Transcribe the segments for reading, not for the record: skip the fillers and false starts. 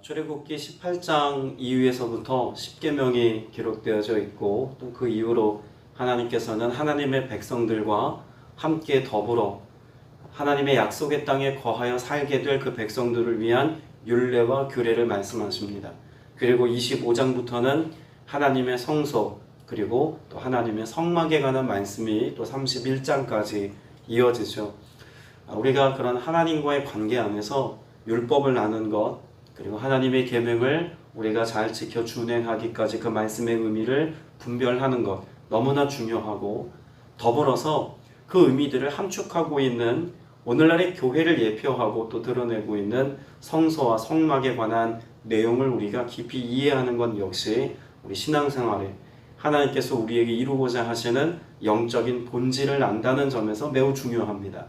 출애굽기 18장 이후에서부터 10계명이 기록되어져 있고 또 그 이후로 하나님께서는 하나님의 백성들과 함께 더불어 하나님의 약속의 땅에 거하여 살게 될 그 백성들을 위한 율례와 규례를 말씀하십니다. 그리고 25장부터는 하나님의 성소 그리고 또 하나님의 성막에 관한 말씀이 또 31장까지 이어지죠. 우리가 그런 하나님과의 관계 안에서 율법을 나눈 것 그리고 하나님의 계명을 우리가 잘 지켜 준행하기까지 그 말씀의 의미를 분별하는 것 너무나 중요하고, 더불어서 그 의미들을 함축하고 있는 오늘날의 교회를 예표하고 또 드러내고 있는 성소와 성막에 관한 내용을 우리가 깊이 이해하는 것 역시 우리 신앙생활에 하나님께서 우리에게 이루고자 하시는 영적인 본질을 안다는 점에서 매우 중요합니다.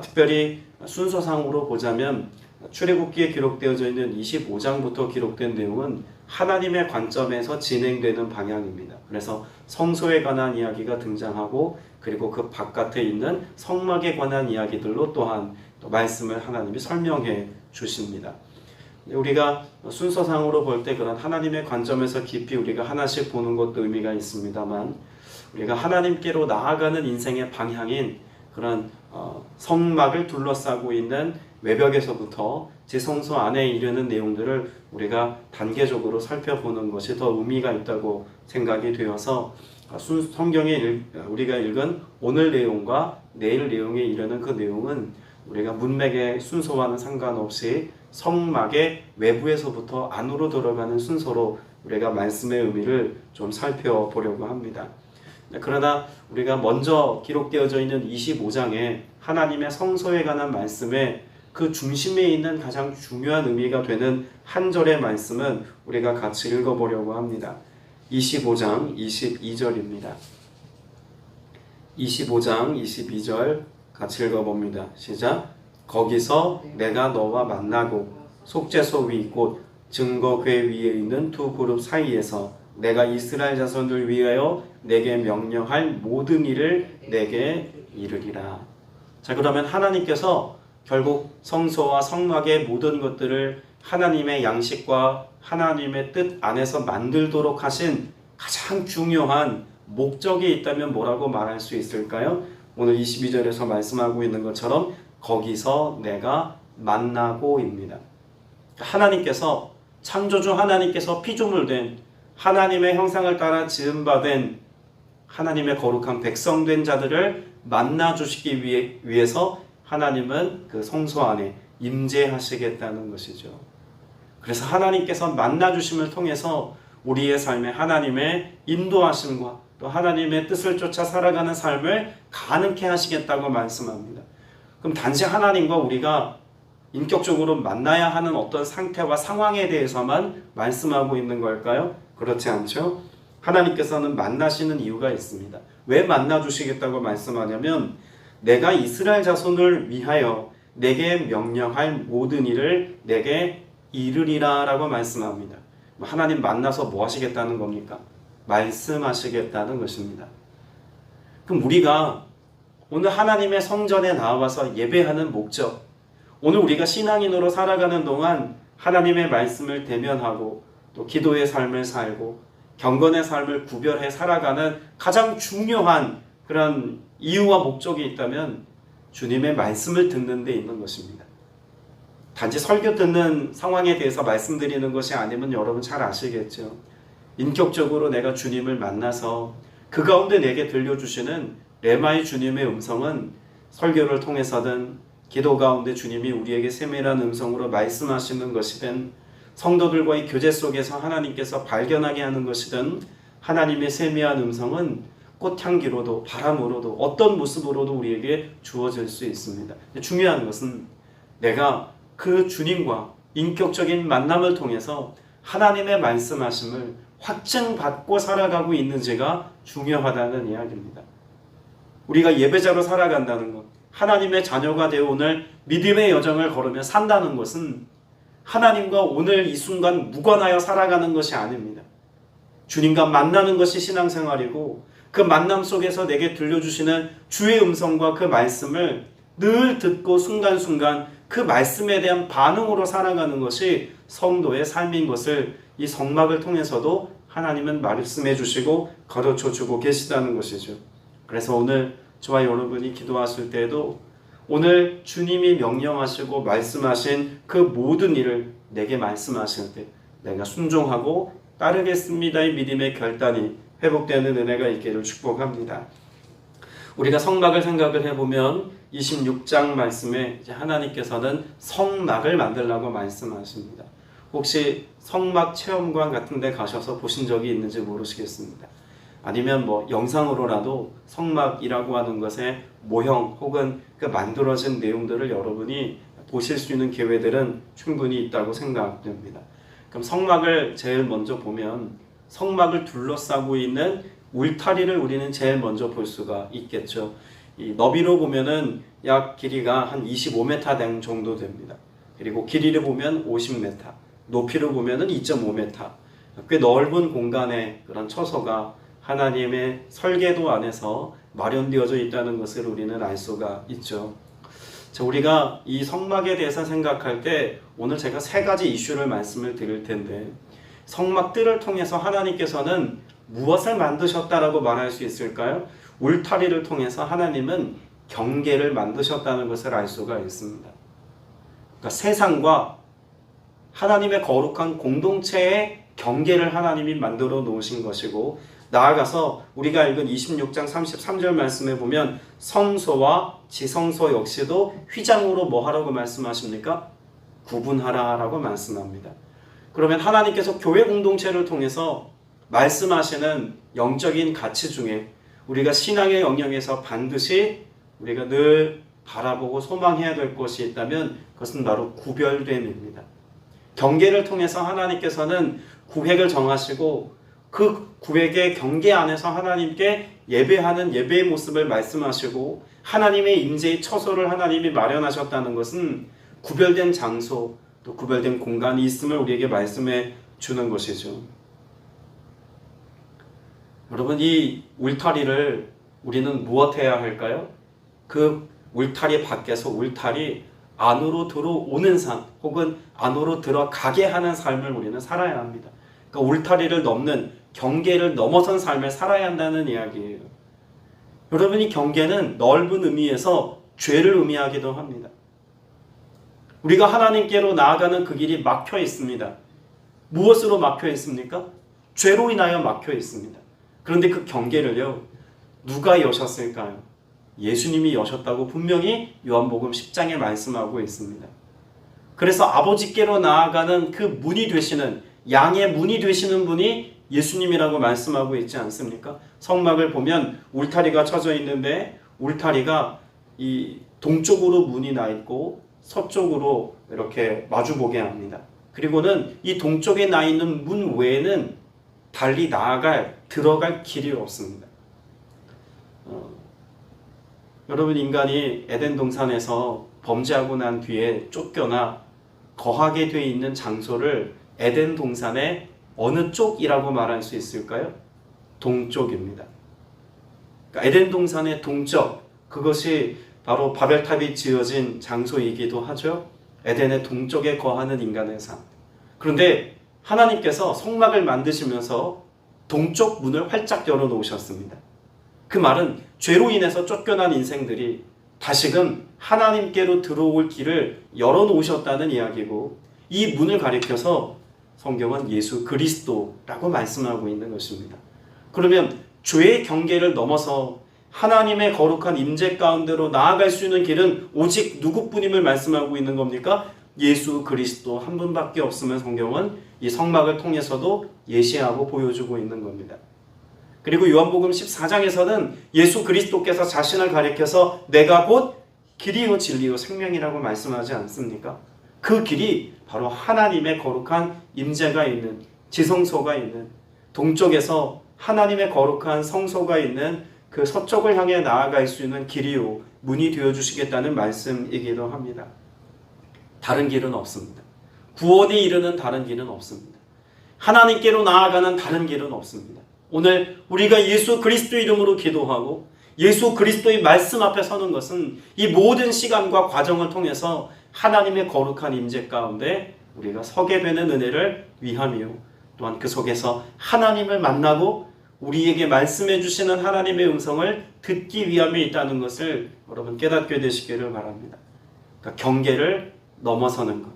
특별히 순서상으로 보자면 출애굽기에 기록되어져 있는 25장부터 기록된 내용은 하나님의 관점에서 진행되는 방향입니다. 그래서 성소에 관한 이야기가 등장하고 그리고 그 바깥에 있는 성막에 관한 이야기들로 또한 또 말씀을 하나님이 설명해 주십니다. 우리가 순서상으로 볼 때 그런 하나님의 관점에서 깊이 우리가 하나씩 보는 것도 의미가 있습니다만, 우리가 하나님께로 나아가는 인생의 방향인 그런 성막을 둘러싸고 있는 외벽에서부터 지성소 안에 이르는 내용들을 우리가 단계적으로 살펴보는 것이 더 의미가 있다고 생각이 되어서 성경에 우리가 읽은 오늘 내용과 내일 내용에 이르는 그 내용은 우리가 문맥의 순서와는 상관없이 성막의 외부에서부터 안으로 들어가는 순서로 우리가 말씀의 의미를 좀 살펴보려고 합니다. 그러나 우리가 먼저 기록되어져 있는 25장에 하나님의 성소에 관한 말씀에 그 중심에 있는 가장 중요한 의미가 되는 한 절의 말씀은 우리가 같이 읽어보려고 합니다. 25장 22절입니다. 25장 22절 같이 읽어봅니다. 시작. 거기서 내가 너와 만나고 속죄소 위 곧 증거궤 위에 있는 두 그룹 사이에서 내가 이스라엘 자손들 위하여 내게 명령할 모든 일을 내게 이르리라. 자, 그러면 하나님께서 결국 성소와 성막의 모든 것들을 하나님의 양식과 하나님의 뜻 안에서 만들도록 하신 가장 중요한 목적이 있다면 뭐라고 말할 수 있을까요? 오늘 22절에서 말씀하고 있는 것처럼 거기서 내가 만나고입니다. 하나님께서, 창조주 하나님께서 피조물 된 하나님의 형상을 따라 지음받은 하나님의 거룩한 백성된 자들을 만나주시기 위해서 하나님은 그 성소 안에 임재하시겠다는 것이죠. 그래서 하나님께서 만나주심을 통해서 우리의 삶에 하나님의 인도하심과 또 하나님의 뜻을 쫓아 살아가는 삶을 가능케 하시겠다고 말씀합니다. 그럼 단지 하나님과 우리가 인격적으로 만나야 하는 어떤 상태와 상황에 대해서만 말씀하고 있는 걸까요? 그렇지 않죠? 하나님께서는 만나시는 이유가 있습니다. 왜 만나주시겠다고 말씀하냐면 내가 이스라엘 자손을 위하여 내게 명령할 모든 일을 내게 이르리라 라고 말씀합니다. 하나님 만나서 뭐 하시겠다는 겁니까? 말씀하시겠다는 것입니다. 그럼 우리가 오늘 하나님의 성전에 나와서 예배하는 목적, 오늘 우리가 신앙인으로 살아가는 동안 하나님의 말씀을 대면하고 또 기도의 삶을 살고 경건의 삶을 구별해 살아가는 가장 중요한 그런 이유와 목적이 있다면 주님의 말씀을 듣는 데 있는 것입니다. 단지 설교 듣는 상황에 대해서 말씀드리는 것이 아니면 여러분 잘 아시겠죠. 인격적으로 내가 주님을 만나서 그 가운데 내게 들려주시는 레마의 주님의 음성은 설교를 통해서든 기도 가운데 주님이 우리에게 세밀한 음성으로 말씀하시는 것이든 성도들과의 교제 속에서 하나님께서 발견하게 하는 것이든 하나님의 세밀한 음성은 꽃향기로도 바람으로도 어떤 모습으로도 우리에게 주어질 수 있습니다. 중요한 것은 내가 그 주님과 인격적인 만남을 통해서 하나님의 말씀하심을 확증받고 살아가고 있는지가 중요하다는 이야기입니다. 우리가 예배자로 살아간다는 것, 하나님의 자녀가 되어 오늘 믿음의 여정을 걸으며 산다는 것은 하나님과 오늘 이 순간 무관하여 살아가는 것이 아닙니다. 주님과 만나는 것이 신앙생활이고 그 만남 속에서 내게 들려주시는 주의 음성과 그 말씀을 늘 듣고 순간순간 그 말씀에 대한 반응으로 살아가는 것이 성도의 삶인 것을 이 성막을 통해서도 하나님은 말씀해 주시고 가르쳐 주고 계시다는 것이죠. 그래서 오늘 저와 여러분이 기도하실 때에도 오늘 주님이 명령하시고 말씀하신 그 모든 일을 내게 말씀하실 때 내가 순종하고 따르겠습니다의 믿음의 결단이 회복되는 은혜가 있기를 축복합니다. 우리가 성막을 생각을 해보면 26장 말씀에 하나님께서는 성막을 만들라고 말씀하십니다. 혹시 성막 체험관 같은 데 가셔서 보신 적이 있는지 모르시겠습니다. 아니면 영상으로라도 성막이라고 하는 것의 모형 혹은 그 만들어진 내용들을 여러분이 보실 수 있는 기회들은 충분히 있다고 생각됩니다. 그럼 성막을 제일 먼저 보면 성막을 둘러싸고 있는 울타리를 우리는 제일 먼저 볼 수가 있겠죠. 이 너비로 보면은 약 길이가 한 25m 정도 됩니다. 그리고 길이를 보면 50m, 높이로 보면은 2.5m. 꽤 넓은 공간에 그런 처소가 하나님의 설계도 안에서 마련되어져 있다는 것을 우리는 알 수가 있죠. 자, 우리가 이 성막에 대해서 생각할 때 오늘 제가 3가지 이슈를 말씀을 드릴 텐데 성막들을 통해서 하나님께서는 무엇을 만드셨다라고 말할 수 있을까요? 울타리를 통해서 하나님은 경계를 만드셨다는 것을 알 수가 있습니다. 그러니까 세상과 하나님의 거룩한 공동체의 경계를 하나님이 만들어 놓으신 것이고 나아가서 우리가 읽은 26장 33절 말씀에 보면 성소와 지성소 역시도 휘장으로 뭐 하라고 말씀하십니까? 구분하라 라고 말씀합니다. 그러면 하나님께서 교회 공동체를 통해서 말씀하시는 영적인 가치 중에 우리가 신앙의 영역에서 반드시 우리가 늘 바라보고 소망해야 될 것이 있다면 그것은 바로 구별됨입니다. 경계를 통해서 하나님께서는 구획을 정하시고 그 구획의 경계 안에서 하나님께 예배하는 예배의 모습을 말씀하시고 하나님의 임재의 처소를 하나님이 마련하셨다는 것은 구별된 장소 또 구별된 공간이 있음을 우리에게 말씀해 주는 것이죠. 여러분, 이 울타리를 우리는 무엇해야 할까요? 그 울타리 밖에서 울타리 안으로 들어오는 삶 혹은 안으로 들어가게 하는 삶을 우리는 살아야 합니다. 그러니까 울타리를 넘는 경계를 넘어선 삶을 살아야 한다는 이야기예요. 여러분, 이 경계는 넓은 의미에서 죄를 의미하기도 합니다. 우리가 하나님께로 나아가는 그 길이 막혀 있습니다. 무엇으로 막혀 있습니까? 죄로 인하여 막혀 있습니다. 그런데 그 경계를요, 누가 여셨을까요? 예수님이 여셨다고 분명히 요한복음 10장에 말씀하고 있습니다. 그래서 아버지께로 나아가는 그 문이 되시는, 양의 문이 되시는 분이 예수님이라고 말씀하고 있지 않습니까? 성막을 보면 울타리가 쳐져 있는데 울타리가 이 동쪽으로 문이 나 있고 서쪽으로 이렇게 마주보게 합니다. 그리고는 이 동쪽에 나 있는 문 외에는 달리 들어갈 길이 없습니다. 여러분, 인간이 에덴 동산에서 범죄하고 난 뒤에 쫓겨나 거하게 되어 있는 장소를 에덴 동산의 어느 쪽이라고 말할 수 있을까요? 동쪽입니다. 그러니까 에덴 동산의 동쪽, 그것이 바로 바벨탑이 지어진 장소이기도 하죠. 에덴의 동쪽에 거하는 인간의 삶. 그런데 하나님께서 성막을 만드시면서 동쪽 문을 활짝 열어놓으셨습니다. 그 말은 죄로 인해서 쫓겨난 인생들이 다시금 하나님께로 들어올 길을 열어놓으셨다는 이야기고, 이 문을 가리켜서 성경은 예수 그리스도라고 말씀하고 있는 것입니다. 그러면 죄의 경계를 넘어서 하나님의 거룩한 임재 가운데로 나아갈 수 있는 길은 오직 누구뿐임을 말씀하고 있는 겁니까? 예수 그리스도 한 분밖에 없음을 성경은 이 성막을 통해서도 예시하고 보여주고 있는 겁니다. 그리고 요한복음 14장에서는 예수 그리스도께서 자신을 가리켜서 내가 곧 길이요 진리요 생명이라고 말씀하지 않습니까? 그 길이 바로 하나님의 거룩한 임재가 있는, 지성소가 있는, 동쪽에서 하나님의 거룩한 성소가 있는 그 서쪽을 향해 나아갈 수 있는 길이요 문이 되어주시겠다는 말씀이기도 합니다. 다른 길은 없습니다. 구원에 이르는 다른 길은 없습니다. 하나님께로 나아가는 다른 길은 없습니다. 오늘 우리가 예수 그리스도 이름으로 기도하고 예수 그리스도의 말씀 앞에 서는 것은 이 모든 시간과 과정을 통해서 하나님의 거룩한 임재 가운데 우리가 서게 되는 은혜를 위함이요, 또한 그 속에서 하나님을 만나고 우리에게 말씀해 주시는 하나님의 음성을 듣기 위함에 있다는 것을 여러분 깨닫게 되시기를 바랍니다. 그러니까 경계를 넘어서는 것,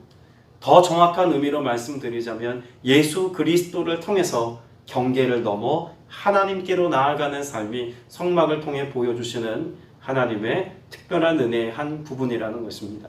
더 정확한 의미로 말씀드리자면 예수 그리스도를 통해서 경계를 넘어 하나님께로 나아가는 삶이 성막을 통해 보여주시는 하나님의 특별한 은혜의 한 부분이라는 것입니다.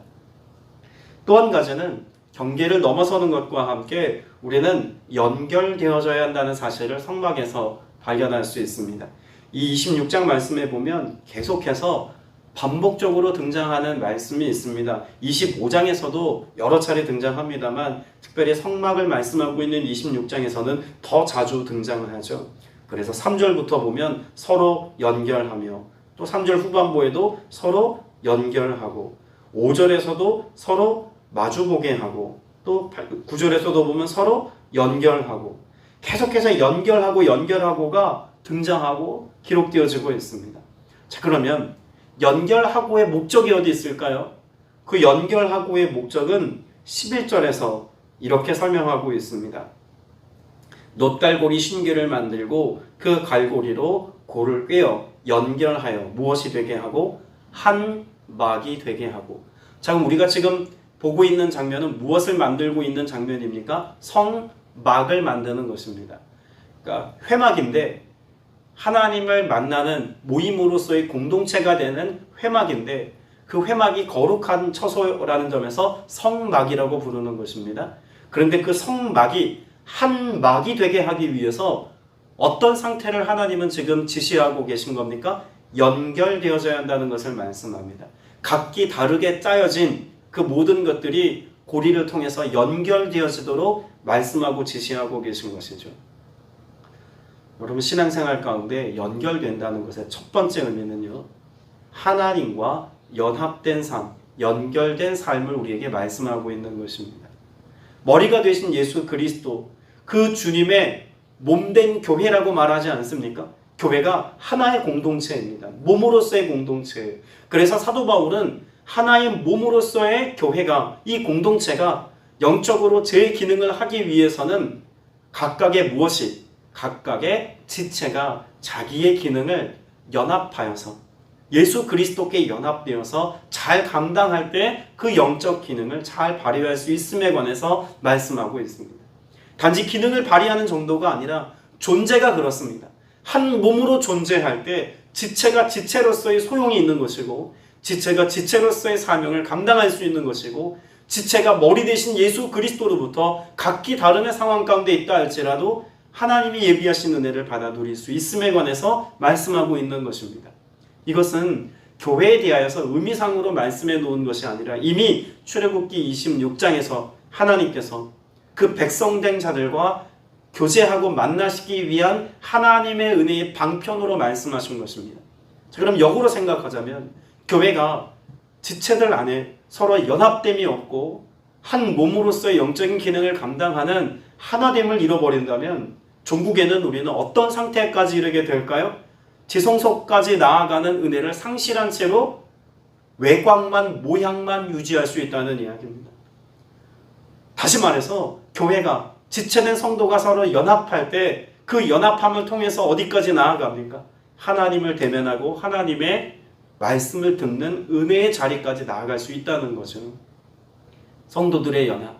또 한 가지는 경계를 넘어서는 것과 함께 우리는 연결되어져야 한다는 사실을 성막에서 발견할 수 있습니다. 이 26장 말씀에 보면 계속해서 반복적으로 등장하는 말씀이 있습니다. 25장에서도 여러 차례 등장합니다만 특별히 성막을 말씀하고 있는 26장에서는 더 자주 등장을 하죠. 그래서 3절부터 보면 서로 연결하며, 또 3절 후반부에도 서로 연결하고, 5절에서도 서로 마주보게 하고, 또 9절에서도 보면 서로 연결하고, 계속해서 연결하고가 등장하고 기록되어지고 있습니다. 자, 그러면 연결하고의 목적이 어디 있을까요? 그 연결하고의 목적은 11절에서 이렇게 설명하고 있습니다. 놋갈고리 신기를 만들고 그 갈고리로 골을 꿰어 연결하여 무엇이 되게 하고 한 막이 되게 하고. 자, 그럼 우리가 지금 보고 있는 장면은 무엇을 만들고 있는 장면입니까? 성막을 만드는 것입니다. 그러니까 회막인데, 하나님을 만나는 모임으로서의 공동체가 되는 회막인데, 그 회막이 거룩한 처소라는 점에서 성막이라고 부르는 것입니다. 그런데 그 성막이 한 막이 되게 하기 위해서 어떤 상태를 하나님은 지금 지시하고 계신 겁니까? 연결되어져야 한다는 것을 말씀합니다. 각기 다르게 짜여진 그 모든 것들이 고리를 통해서 연결되어지도록 말씀하고 지시하고 계신 것이죠. 여러분, 신앙생활 가운데 연결된다는 것의 첫 번째 의미는요, 하나님과 연합된 삶, 연결된 삶을 우리에게 말씀하고 있는 것입니다. 머리가 되신 예수 그리스도, 그 주님의 몸된 교회라고 말하지 않습니까? 교회가 하나의 공동체입니다. 몸으로서의 공동체예요. 그래서 사도 바울은 하나의 몸으로서의 교회가, 이 공동체가 영적으로 제 기능을 하기 위해서는 각각의 지체가 자기의 기능을 연합하여서 예수 그리스도께 연합되어서 잘 감당할 때 그 영적 기능을 잘 발휘할 수 있음에 관해서 말씀하고 있습니다. 단지 기능을 발휘하는 정도가 아니라 존재가 그렇습니다. 한 몸으로 존재할 때 지체가 지체로서의 소용이 있는 것이고, 지체가 지체로서의 사명을 감당할 수 있는 것이고, 지체가 머리 대신 예수 그리스도로부터 각기 다른 상황 가운데 있다 할지라도 하나님이 예비하신 은혜를 받아 누릴 수 있음에 관해서 말씀하고 있는 것입니다. 이것은 교회에 대하여서 의미상으로 말씀해 놓은 것이 아니라 이미 출애굽기 26장에서 하나님께서 그 백성된 자들과 교제하고 만나시기 위한 하나님의 은혜의 방편으로 말씀하신 것입니다. 자, 그럼 역으로 생각하자면 교회가 지체들 안에 서로 연합됨이 없고 한 몸으로서의 영적인 기능을 감당하는 하나됨을 잃어버린다면 종국에는 우리는 어떤 상태까지 이르게 될까요? 지성소까지 나아가는 은혜를 상실한 채로 외곽만, 모양만 유지할 수 있다는 이야기입니다. 다시 말해서 교회가, 지체된 성도가 서로 연합할 때 그 연합함을 통해서 어디까지 나아갑니까? 하나님을 대면하고 하나님의 말씀을 듣는 은혜의 자리까지 나아갈 수 있다는 거죠. 성도들의 연합.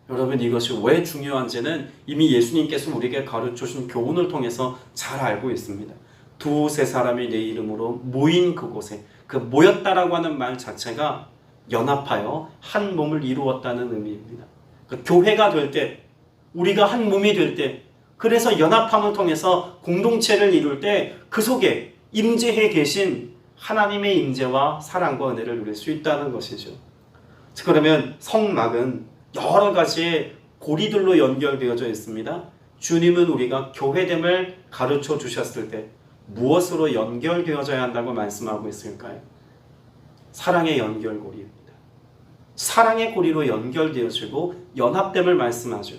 여러분, 이것이 왜 중요한지는 이미 예수님께서 우리에게 가르쳐주신 교훈을 통해서 잘 알고 있습니다. 두세 사람이 내 이름으로 모인 그곳에, 그 모였다라고 하는 말 자체가 연합하여 한 몸을 이루었다는 의미입니다. 그 교회가 될 때, 우리가 한 몸이 될 때, 그래서 연합함을 통해서 공동체를 이룰 때 그 속에 임재해 계신 하나님의 임재와 사랑과 은혜를 누릴 수 있다는 것이죠. 그러면 성막은 여러 가지의 고리들로 연결되어져 있습니다. 주님은 우리가 교회됨을 가르쳐 주셨을 때 무엇으로 연결되어져야 한다고 말씀하고 있을까요? 사랑의 연결고리입니다. 사랑의 고리로 연결되어지고 연합됨을 말씀하죠.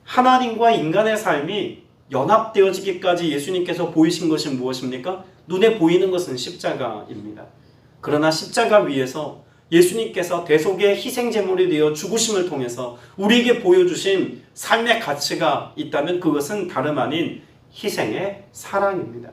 하나님과 인간의 삶이 연합되어지기까지 예수님께서 보이신 것이 무엇입니까? 눈에 보이는 것은 십자가입니다. 그러나 십자가 위에서 예수님께서 대속의 희생제물이 되어 죽으심을 통해서 우리에게 보여주신 삶의 가치가 있다면 그것은 다름 아닌 희생의 사랑입니다.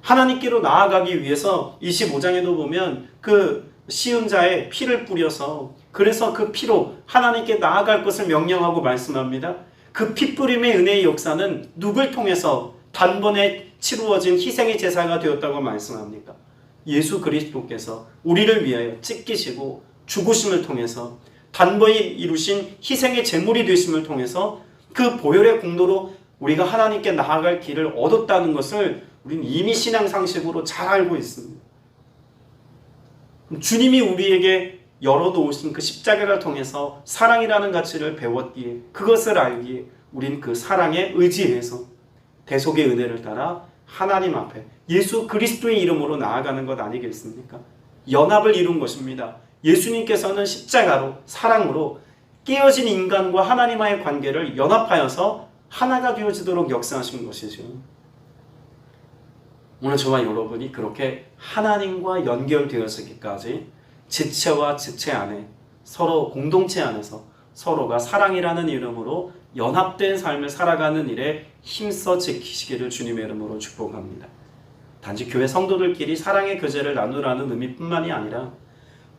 하나님께로 나아가기 위해서 25장에도 보면 그 시은자의 피를 뿌려서 그래서 그 피로 하나님께 나아갈 것을 명령하고 말씀합니다. 그 피뿌림의 은혜의 역사는 누굴 통해서 단번에 치루어진 희생의 제사가 되었다고 말씀합니까? 예수 그리스도께서 우리를 위하여 찢기시고 죽으심을 통해서 단번에 이루신 희생의 제물이 되심을 통해서 그 보혈의 공로로 우리가 하나님께 나아갈 길을 얻었다는 것을 우리는 이미 신앙상식으로 잘 알고 있습니다. 주님이 우리에게 열어놓으신 그 십자가를 통해서 사랑이라는 가치를 배웠기에 그것을 알기에 우린 그 사랑에 의지해서 대속의 은혜를 따라 하나님 앞에 예수 그리스도의 이름으로 나아가는 것 아니겠습니까? 연합을 이룬 것입니다. 예수님께서는 십자가로 사랑으로 깨어진 인간과 하나님과의 관계를 연합하여서 하나가 되어지도록 역사하신 것이죠. 오늘 저와 여러분이 그렇게 하나님과 연결되어지기까지 지체와 지체 안에 서로 공동체 안에서 서로가 사랑이라는 이름으로 연합된 삶을 살아가는 일에 힘써 지키시기를 주님의 이름으로 축복합니다. 단지 교회 성도들끼리 사랑의 교제를 나누라는 의미뿐만이 아니라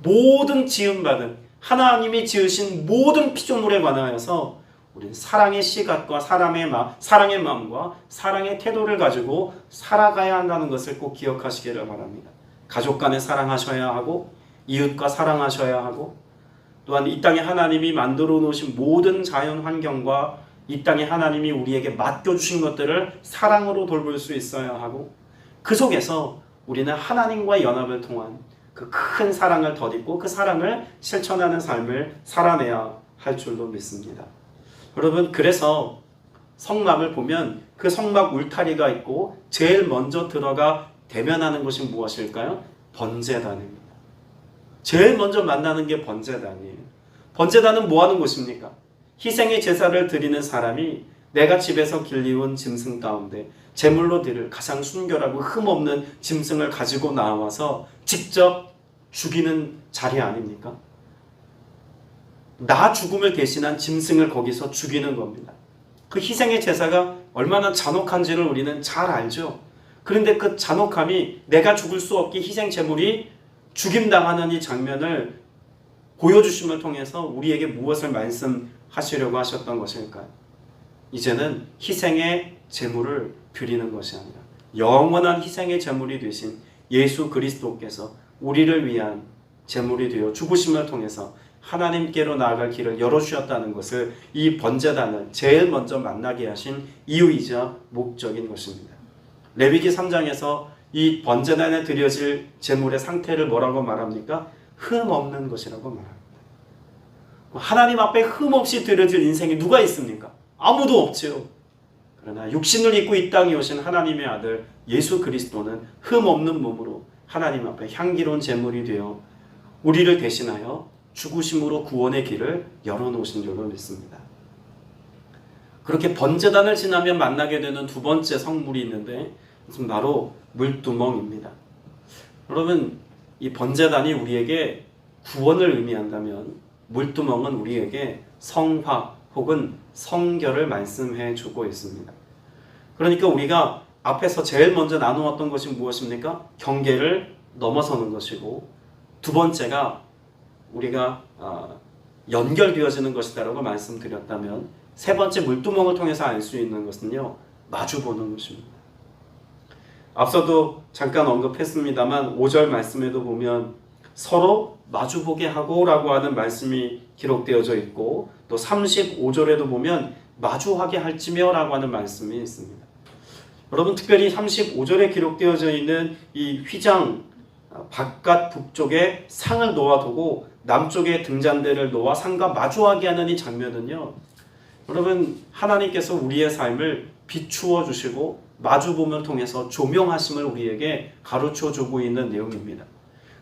모든 지음받은 하나님이 지으신 모든 피조물에 관하여서 우리는 사랑의 시각과 사랑의 마음과 사랑의 태도를 가지고 살아가야 한다는 것을 꼭 기억하시기를 바랍니다. 가족 간에 사랑하셔야 하고 이웃과 사랑하셔야 하고 또한 이 땅에 하나님이 만들어 놓으신 모든 자연 환경과 이 땅에 하나님이 우리에게 맡겨주신 것들을 사랑으로 돌볼 수 있어야 하고 그 속에서 우리는 하나님과 연합을 통한 그 큰 사랑을 덧입고 그 사랑을 실천하는 삶을 살아내야 할 줄로 믿습니다. 여러분 그래서 성막을 보면 그 성막 울타리가 있고 제일 먼저 들어가 대면하는 것이 무엇일까요? 번제단입니다. 제일 먼저 만나는 게 번제단이에요. 번제단은 뭐 하는 곳입니까? 희생의 제사를 드리는 사람이 내가 집에서 길리운 짐승 가운데 제물로 드릴 가장 순결하고 흠없는 짐승을 가지고 나와서 직접 죽이는 자리 아닙니까? 나 죽음을 대신한 짐승을 거기서 죽이는 겁니다. 그 희생의 제사가 얼마나 잔혹한지를 우리는 잘 알죠. 그런데 그 잔혹함이 내가 죽을 수 없게 희생 제물이 죽임당하는 이 장면을 보여주심을 통해서 우리에게 무엇을 말씀하시려고 하셨던 것일까요? 이제는 희생의 제물을 드리는 것이 아니라 영원한 희생의 제물이 되신 예수 그리스도께서 우리를 위한 제물이 되어 죽으심을 통해서 하나님께로 나아갈 길을 열어주셨다는 것을 이 번제단을 제일 먼저 만나게 하신 이유이자 목적인 것입니다. 레위기 3장에서 이 번제단에 드려질 제물의 상태를 뭐라고 말합니까? 흠 없는 것이라고 말합니다. 하나님 앞에 흠 없이 드려질 인생이 누가 있습니까? 아무도 없지요. 그러나 육신을 입고 이 땅에 오신 하나님의 아들 예수 그리스도는 흠 없는 몸으로 하나님 앞에 향기로운 제물이 되어 우리를 대신하여 죽으심으로 구원의 길을 열어놓으신 줄로 믿습니다. 그렇게 번제단을 지나면 만나게 되는 두 번째 성물이 있는데 바로 물두멍입니다. 여러분 이 번제단이 우리에게 구원을 의미한다면 물두멍은 우리에게 성화 혹은 성결을 말씀해 주고 있습니다. 그러니까 우리가 앞에서 제일 먼저 나누었던 것이 무엇입니까? 경계를 넘어서는 것이고 두 번째가 우리가 연결되어지는 것이다라고 말씀드렸다면 세 번째 물두멍을 통해서 알 수 있는 것은요 마주보는 것입니다. 앞서도 잠깐 언급했습니다만 5절 말씀에도 보면 서로 마주보게 하고 라고 하는 말씀이 기록되어져 있고 또 35절에도 보면 마주하게 할지며 라고 하는 말씀이 있습니다. 여러분 특별히 35절에 기록되어져 있는 이 휘장 바깥 북쪽에 상을 놓아두고 남쪽에 등잔대를 놓아 상과 마주하게 하는 이 장면은요 여러분 하나님께서 우리의 삶을 비추어 주시고 마주봄을 통해서 조명하심을 우리에게 가르쳐 주고 있는 내용입니다.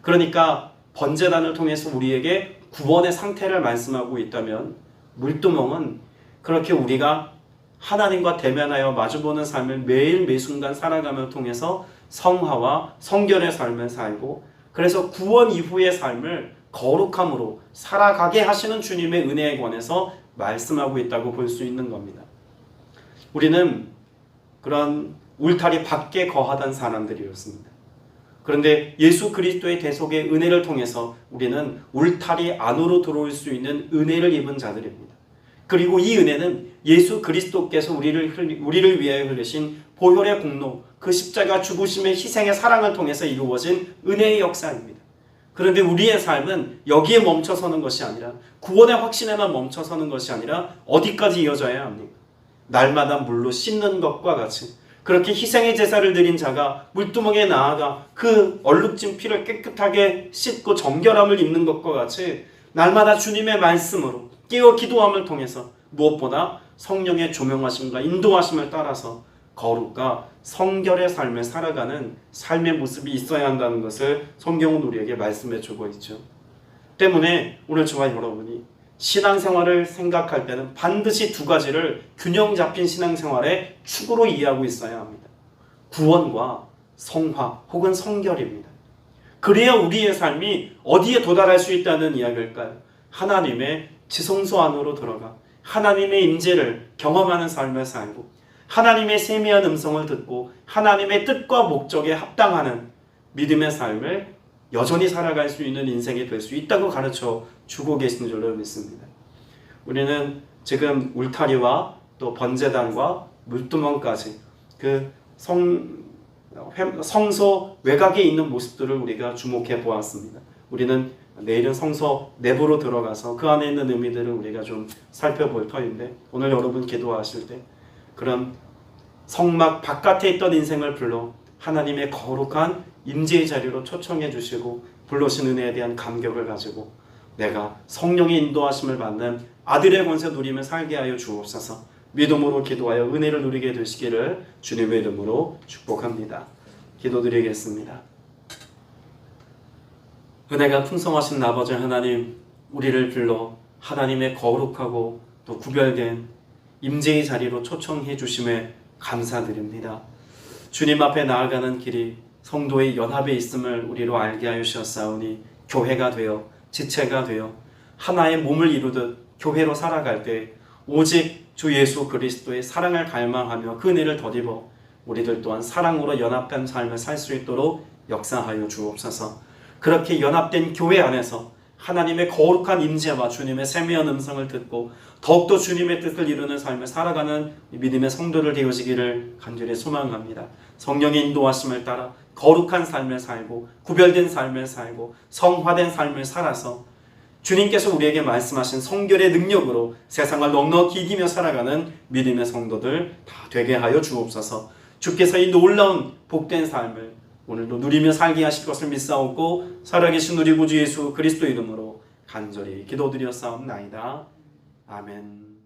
그러니까 번제단을 통해서 우리에게 구원의 상태를 말씀하고 있다면 물두멍은 그렇게 우리가 하나님과 대면하여 마주보는 삶을 매일 매순간 살아감을 통해서 성화와 성결의 삶을 살고, 그래서 구원 이후의 삶을 거룩함으로 살아가게 하시는 주님의 은혜에 관해서 말씀하고 있다고 볼 수 있는 겁니다. 우리는 그런 울타리 밖에 거하던 사람들이었습니다. 그런데 예수 그리스도의 대속의 은혜를 통해서 우리는 울타리 안으로 들어올 수 있는 은혜를 입은 자들입니다. 그리고 이 은혜는 예수 그리스도께서 우리를 위하여 흘리신 보혈의 공로, 그 십자가 죽으심의 희생의 사랑을 통해서 이루어진 은혜의 역사입니다. 그런데 우리의 삶은 여기에 멈춰서는 것이 아니라, 구원의 확신에만 멈춰서는 것이 아니라 어디까지 이어져야 합니까? 날마다 물로 씻는 것과 같이, 그렇게 희생의 제사를 드린 자가 물두멍에 나아가 그 얼룩진 피를 깨끗하게 씻고 정결함을 입는 것과 같이, 날마다 주님의 말씀으로 깨어 기도함을 통해서 무엇보다 성령의 조명하심과 인도하심을 따라서 거룩과 성결의 삶을 살아가는 삶의 모습이 있어야 한다는 것을 성경은 우리에게 말씀해 주고 있죠. 때문에 오늘 저와 여러분이 신앙생활을 생각할 때는 반드시 두 가지를 균형 잡힌 신앙생활의 축으로 이해하고 있어야 합니다. 구원과 성화 혹은 성결입니다. 그래야 우리의 삶이 어디에 도달할 수 있다는 이야기일까요? 하나님의 지성소 안으로 들어가 하나님의 임재를 경험하는 삶을 살고, 하나님의 세미한 음성을 듣고 하나님의 뜻과 목적에 합당하는 믿음의 삶을 여전히 살아갈 수 있는 인생이 될 수 있다고 가르쳐 주고 계신 줄로 믿습니다. 우리는 지금 울타리와 또 번제단과 물두멍까지 그 성소 외곽에 있는 모습들을 우리가 주목해 보았습니다. 우리는 내일은 성소 내부로 들어가서 그 안에 있는 의미들을 우리가 좀 살펴볼 터인데, 오늘 여러분 기도하실 때 그런 성막 바깥에 있던 인생을 불러 하나님의 거룩한 임재의 자리로 초청해 주시고 불러신 은혜에 대한 감격을 가지고 내가 성령의 인도하심을 받는 아들의 권세 누리며 살게 하여 주옵소서. 믿음으로 기도하여 은혜를 누리게 되시기를 주님의 이름으로 축복합니다. 기도드리겠습니다. 은혜가 풍성하신 아버지 하나님, 우리를 불러 하나님의 거룩하고 또 구별된 임재의 자리로 초청해 주심에 감사드립니다. 주님 앞에 나아가는 길이 성도의 연합에 있음을 우리로 알게 하여 주셨사오니, 교회가 되어 지체가 되어 하나의 몸을 이루듯 교회로 살아갈 때 오직 주 예수 그리스도의 사랑을 갈망하며 그 은혜를 덧입어 우리들 또한 사랑으로 연합된 삶을 살 수 있도록 역사하여 주옵소서. 그렇게 연합된 교회 안에서 하나님의 거룩한 임재와 주님의 세미한 음성을 듣고 더욱더 주님의 뜻을 이루는 삶을 살아가는 믿음의 성도를 되어지기를 간절히 소망합니다. 성령의 인도하심을 따라 거룩한 삶을 살고 구별된 삶을 살고 성화된 삶을 살아서 주님께서 우리에게 말씀하신 성결의 능력으로 세상을 넉넉히 이기며 살아가는 믿음의 성도들 다 되게 하여 주옵소서. 주께서 이 놀라운 복된 삶을 오늘도 누리며 살게 하실 것을 믿사옵고 살아계신 우리 구주 예수 그리스도 이름으로 간절히 기도드렸사옵나이다. 아멘.